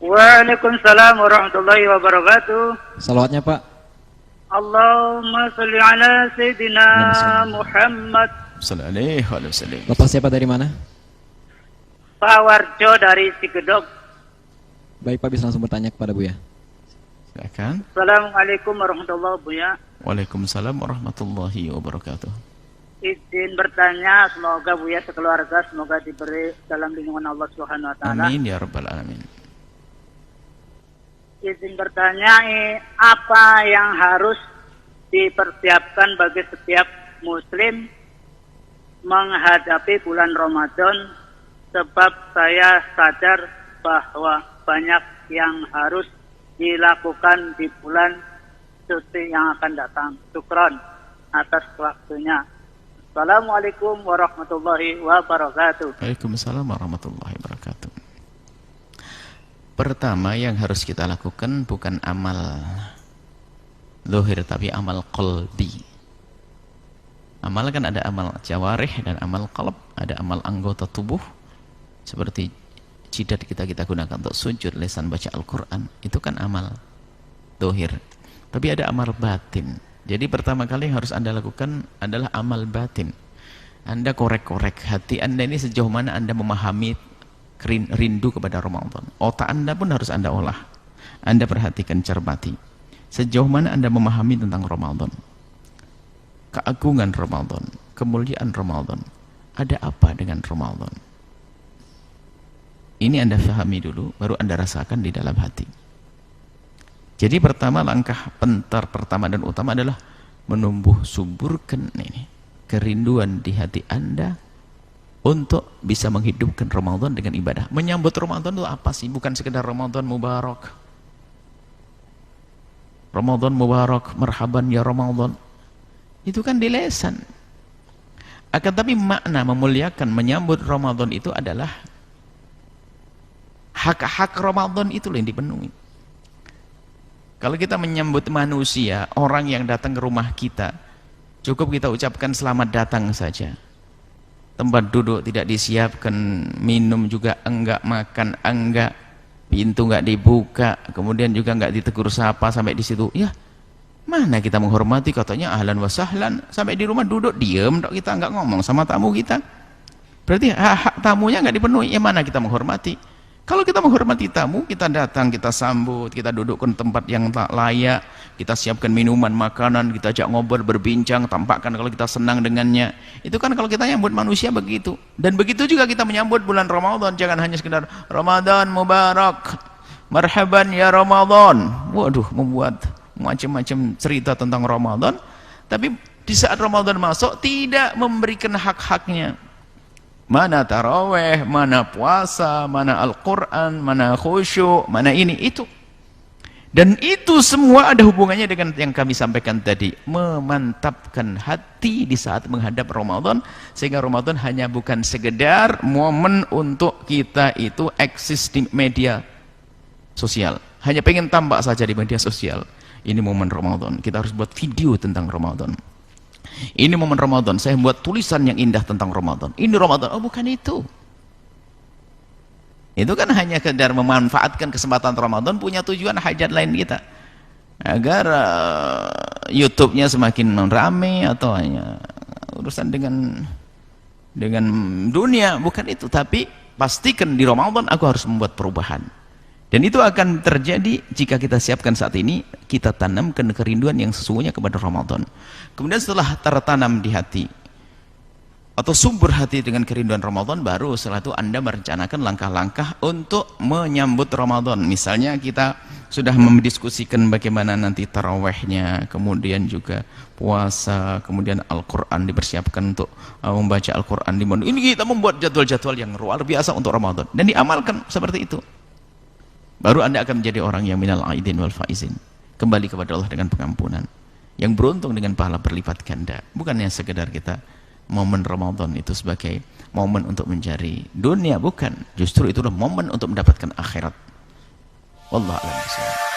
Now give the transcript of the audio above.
Waalaikumsalam warahmatullahi wabarakatuh. Salawatnya Pak. Allahumma salli ala Sayyidina Muhammad. Sallallahu alaihi wasallam. Bapak siapa dari mana? Pak Warjo dari Sigedok. Baik Pak, bisa langsung bertanya kepada Buya. Silakan. Assalamualaikum warahmatullahi wabarakatuh. Waalaikumsalam warahmatullahi wabarakatuh. Izin bertanya, semoga Buya sekeluarga semoga diberi dalam lindungan Allah Subhanahu wa taala. Amin ya rabbal alamin. Izin bertanya, apa yang harus dipersiapkan bagi setiap muslim menghadapi bulan Ramadan, sebab saya sadar bahwa banyak yang harus dilakukan di bulan suci yang akan datang. Syukron atas waktunya. Assalamualaikum warahmatullahi wabarakatuh. Waalaikumsalam warahmatullahi wabarakatuh. Pertama yang harus kita lakukan bukan amal zahir tapi amal qalbi. Amal kan ada amal jawarih dan amal qalb, ada amal anggota tubuh seperti jidat kita gunakan untuk sujud, lisan baca Al-Quran, itu kan amal zahir. Tapi ada amal batin. Jadi pertama kali yang harus Anda lakukan adalah amal batin. Anda korek-korek hati Anda ini sejauh mana Anda memahami rindu kepada Ramadan. Otak Anda pun harus Anda olah. Anda perhatikan, cermati. Sejauh mana Anda memahami tentang Ramadan. Keagungan Ramadan, kemuliaan Ramadan. Ada apa dengan Ramadan? Ini Anda pahami dulu, baru Anda rasakan di dalam hati. Jadi pertama, langkah pertama dan utama adalah menumbuh suburkan ini kerinduan di hati Anda untuk bisa menghidupkan Ramadan dengan ibadah. Menyambut Ramadan itu apa sih? Bukan sekedar Ramadan Mubarak. Ramadan Mubarak, marhaban ya Ramadan. Itu kan di lesan. Akan tapi makna memuliakan menyambut Ramadan itu adalah hak-hak Ramadan itu yang dipenuhi. Kalau kita menyambut manusia, orang yang datang ke rumah kita, cukup kita ucapkan selamat datang saja. Tempat duduk tidak disiapkan, minum juga enggak, makan enggak, pintu enggak dibuka, kemudian juga enggak ditegur sapa sampai di situ. Ya, mana kita menghormati, katanya ahlan wa sahlan, sampai di rumah duduk diam, kita enggak ngomong sama tamu kita. Berarti hak tamunya enggak dipenuhi. Ya mana kita menghormati? Kalau kita menghormati tamu, kita datang, kita sambut, kita dudukkan tempat yang tak layak, kita siapkan minuman, makanan, kita ajak ngobrol, berbincang, tampakkan kalau kita senang dengannya. Itu kan kalau kita nyambut manusia begitu. Dan begitu juga kita menyambut bulan Ramadan, jangan hanya sekedar Ramadan Mubarak, marhaban ya Ramadan. Waduh, membuat macam-macam cerita tentang Ramadan, tapi di saat Ramadan masuk tidak memberikan hak-haknya. Mana taraweh, mana puasa, mana Al-Quran, mana khusyuk, mana ini, itu. Dan itu semua ada hubungannya dengan yang kami sampaikan tadi. Memantapkan hati di saat menghadap Ramadan, sehingga Ramadan hanya bukan sekedar momen untuk kita itu eksis di media sosial. Hanya pengen tampak saja di media sosial. Ini momen Ramadan, kita harus buat video tentang Ramadan. Ini momen Ramadan, saya buat tulisan yang indah tentang Ramadan. Ini Ramadan, oh bukan itu. Itu kan hanya sekedar memanfaatkan kesempatan Ramadan, punya tujuan hajat lain kita. Agar YouTube-nya semakin ramai atau hanya urusan dengan dunia, bukan itu. Tapi pastikan di Ramadan aku harus membuat perubahan. Dan itu akan terjadi jika kita siapkan saat ini, kita tanamkan kerinduan yang sesungguhnya kepada Ramadan. Kemudian setelah tertanam di hati atau subur hati dengan kerinduan Ramadan, baru setelah itu Anda merencanakan langkah-langkah untuk menyambut Ramadan. Misalnya kita sudah mendiskusikan bagaimana nanti tarawehnya, kemudian juga puasa, kemudian Al-Quran dipersiapkan untuk membaca Al-Quran. Ini kita membuat jadwal-jadwal yang luar biasa untuk Ramadan dan diamalkan seperti itu. Baru Anda akan menjadi orang yang minal aidin wal faizin, kembali kepada Allah dengan pengampunan, yang beruntung dengan pahala berlipat ganda. Bukannya sekedar kita momen Ramadan itu sebagai momen untuk mencari dunia, bukan. Justru itulah momen untuk mendapatkan akhirat. Wallahu a'lam bishawab.